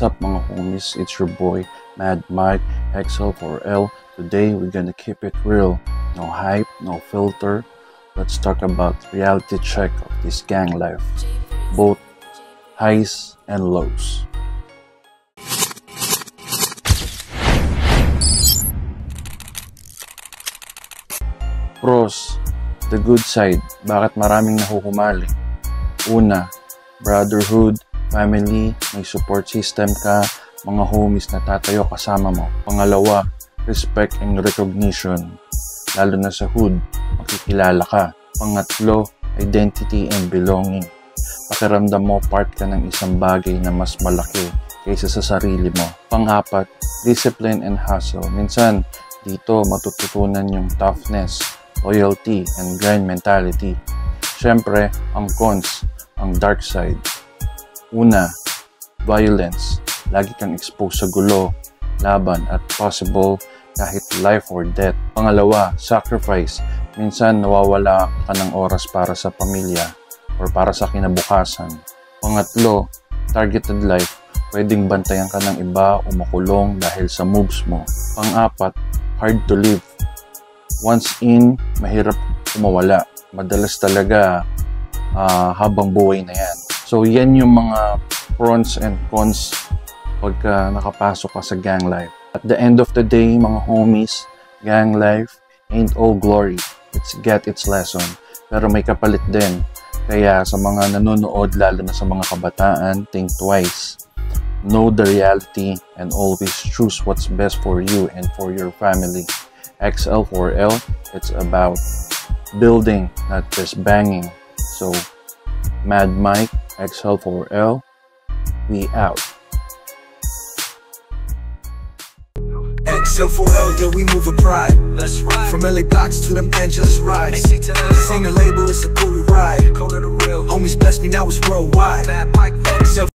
What's up mga homies, it's your boy Mad Mike XL4L. Today we're gonna keep it real, no hype, no filter. Let's talk about reality check of this gang life, both highs and lows. Pros, the good side, bakit maraming nahuhumali? Una, brotherhood, family, may support system ka, mga homies na tatayo kasama mo. Pangalawa, respect and recognition, lalo na sa hood, makikilala ka. Pangatlo, identity and belonging, pakiramdam mo part ka ng isang bagay na mas malaki kaysa sa sarili mo. Pangapat, discipline and hustle, minsan dito matututunan yung toughness, loyalty and grind mentality. Syempre, ang cons, ang dark side. Una, violence. Lagi kang exposed sa gulo, laban at possible kahit life or death. Pangalawa, sacrifice. Minsan nawawala ka ng oras para sa pamilya or para sa kinabukasan. Pangatlo, targeted life. Pwedeng bantayan ka ng iba o makulong dahil sa moves mo. Pang-apat, hard to live. Once in, mahirap kumawala. Madalas talaga habang buhay na yan. So yan yung mga pros and cons pagka nakapasok ka sa gang life. At the end of the day, mga homies, gang life ain't all glory. It's get its lesson. Pero may kapalit din. Kaya sa mga nanonood, lalo na sa mga kabataan, think twice. Know the reality and always choose what's best for you and for your family. XL4L, it's about building, not just banging. So, Mad Mike, XL4L, we out. XL4L, yeah, we move with pride. Let's ride. From LA blocks to them Angeles rides. Singer label, it's a cool ride. Homies bless me, now it's worldwide.